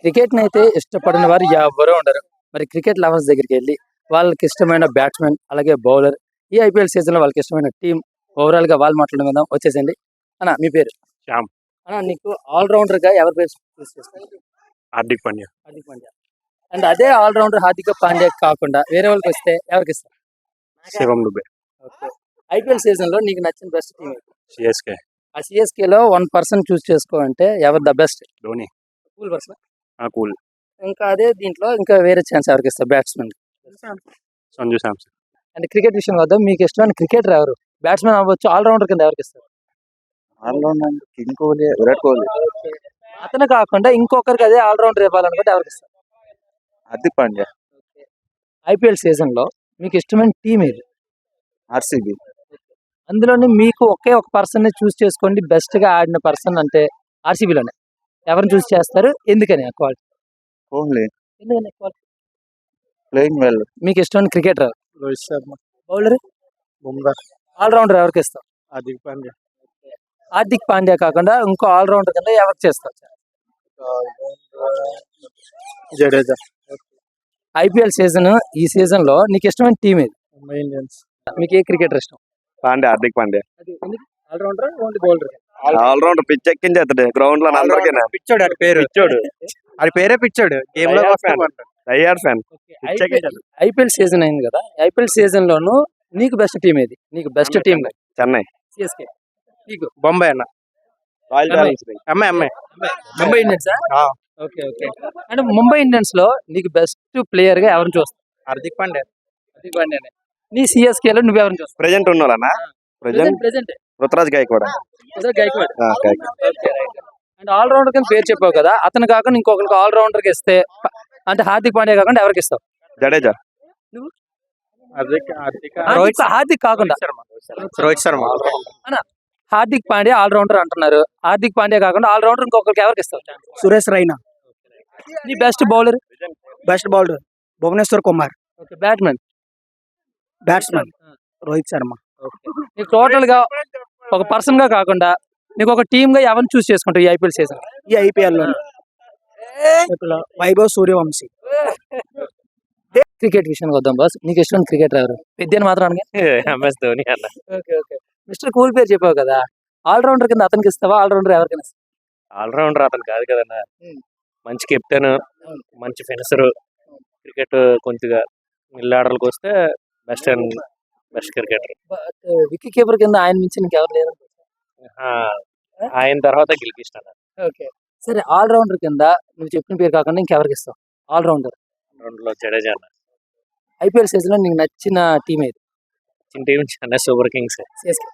క్రికెట్‌ని అయితే ఇష్టపడని వారు ఎవ్వరూ ఉండరు. మరి క్రికెట్ లవర్స్ దగ్గరికి వెళ్లి వాళ్ళకి ఇష్టమైన బ్యాట్స్‌మెన్, అలాగే బౌలర్, ఈ ఐపీఎల్ సీజన్‌లో వాళ్ళకి ఇష్టమైన టీమ్ ఓవరాల్‌గా వాళ్ళు మాట్లాడడం విందాం. వచ్చేసేయండి. అన్న మీ పేరు? శ్యామ్. అన్న నీకు ఆల్ రౌండర్‌గా ఎవరి పేరు చూస్ చేసుకుంటారు? హార్దిక్ పాండ్యా. హార్దిక్ పాండ్యా. అండ్ అదే ఆల్ రౌండర్ హార్దిక్ పాండ్యా కాకుండా వేరే వాళ్ళకొస్తే ఎవరికిస్తారు? శివం దుబే. ఓకే. ఐపీఎల్ సీజన్‌లో నీకు నచ్చిన బెస్ట్ టీమ్ ఏది? సిఎస్కే. ఆ సీఎస్‌కేలో వన్ పర్సన్ చూస్ చేసుకో అంటే ఎవరు the best? Dhoni. Cool person. Cool. ఇంకా అదే దీంట్లో ఇంకా వేరే ఛాన్స్ ఎవరికిస్తారు బ్యాట్స్‌మెన్? సంజు శాంసన్. అంటే క్రికెట్ విషయం వద్దాం. మీకు ఇష్టమైన క్రికెటర్ ఎవరు? బ్యాట్స్‌మెన్ అవ్వచ్చు, ఆల్ రౌండర్ కింద ఎవరికిస్తారు? ఆల్రౌండర్ కింగ్ కోహ్లీ, విరాట్ కోహ్లీ, అతను కాకుండా ఇంకొకరికి అదే ఆల్ రౌండర్ ఇవ్వాలనుకుంటే ఎవరికిస్తారు? హార్దిక్ పాండ్యా, ఐపీఎల్ సీజన్‌లో మీకు ఇష్టమైన టీమ్ ఏది? ఆర్సీబీ, అందులోని మీకు ఒకే ఒక పర్సన్‌ని చూస్ చేసుకోండి బెస్ట్‌గా ఆడిన పర్సన్ అంటే ఆర్సీబీలోనే. ఎవరిని చూస్ చేస్తారు? ఎందుకని ఆ క్వాలిటీ? కోహ్లీ ఎందుకని ఆ క్వాలిటీ? ప్లేయింగ్ వెల్, మీకు ఇష్టమైన క్రికెటర్ ఎవరు? Rohit Sharma. Bowler? Bumrah. All rounder ఎవరికి ఇస్తావు? హార్దిక్ పాండ్యా. హార్దిక్ పాండ్యా కాకుండా ఇంకో ఆల్ రౌండర్ కింద ఎవరికి చేస్తావు? జడేజా. ఐపీఎల్ సీజన్ ఈ సీజన్‌లో నీకు ఇష్టమైన టీమ్ ఏది? ముంబై ఇండియన్స్. మీకు ఏ క్రికెటర్ ఇష్టం? Pandya, Hardik Pandya. All rounder only bowler? All rounder pitch ఎక్కించేస్తాడు గ్రౌండ్ లో అందరికీ. పిచ్చోడు ఆడి పేరు. పిచ్చోడు. ఆడి పేరే పిచ్చోడు. గేమ్ లో డైహార్డ్ ఫ్యాన్. ఐపీఎల్ సీజన్ అయింది కదా, ఐపీఎల్ సీజన్ లోను నీకు బెస్ట్ టీం ఏది? నీకు బెస్ట్ టీం చెన్నై, సిఎస్కే. నీకు బొంబాయి అన్న. Royal challenge Bengaluru. అమ్మాయి. ముంబై ఇండియన్స్. Okay okay. అంటే ముంబై ఇండియన్స్ లో నీకు బెస్ట్ ప్లేయర్ గా ఎవరిని చూస్తావు? హార్దిక్ పాండ్యా. హార్దిక్ పాండ్యానే. నీ సిఎస్కే లో నువ్వు ఎవరిని చూస్తావు? ప్రెజెంట్ ఉన్నోళ్ళనా? Present Ruturaj Gaikwad. Gaikwad. Gaikwad. Okay right. And all rounder కింద పేరు చెప్పావు కదా, అతను కాకుండా ఇంకొకరికి ఆల్ రౌండర్ కి ఇస్తే అంటే హార్దిక్ పాండ్యా కాకుండా ఎవరికి ఇస్తావు? జడేజా. హార్దిక్ కాకుండా రోహిత్ శర్మ. హార్దిక్ పాండ్యా ఆల్ రౌండర్ అంటున్నారు. హార్దిక్ పాండ్యా కాకుండా ఆల్ రౌండర్ ఇంకొకరికి ఎవరికి ఇస్తావు? సురేష్ రైనా. నీ best bowler? Best bowler Bhuvneshwar Kumar. Okay. Batsmen? Batsmen Rohit Sharma. నీకు టోటల్ గా ఒక పర్సన్ గా కాకుండా నీకు ఒక టీమ్ గా ఎవరిని చూస్ చేసుకుంటావు ఈ ఐపీఎల్ సీజన్? ఈ ఐపీఎల్ లో వైభవ్ సూర్యవంశీ. క్రికెట్ విషయానికి వద్దాం బాస్. నీకు ఇష్టమైన క్రికెటర్ ఎవరు? పెద్దని మాత్రం ఎంఎస్ ధోని అన్న. Okay okay. మిస్టర్ కూల్ పేరు చెప్పావు కదా, ఆల్ రౌండర్ కింద అతనికి ఇస్తావా, ఆల్ రౌండర్ ఎవరికైనా ఇస్తావా? ఆల్రౌండర్ అతను కాదు కదన్న. మంచి కెప్టెన్, మంచి ఫినిషర్. క్రికెట్ కొద్దిగా మిడిల్ ఆర్డర్కి వస్తే బెస్ట్ క్రికెటర్. విక్కీ కీపర్ కింద ఆయన నుంచి ఇంకెవరు లేరు? ఆయన తర్వాత గిల్కిస్ట్ అన్న. ఓకే. సరే, ఆల్ రౌండర్ కింద నువ్వు చెప్పిన పేరు కాకుండా ఇంకెవరికి ఇస్తావు ఆల్ రౌండర్? రెండులో జడేజా అన్న. ఐపీఎల్ సీజన్ లో నీకు నచ్చిన టీం ఏది? Team Chennai super Kings. CSK.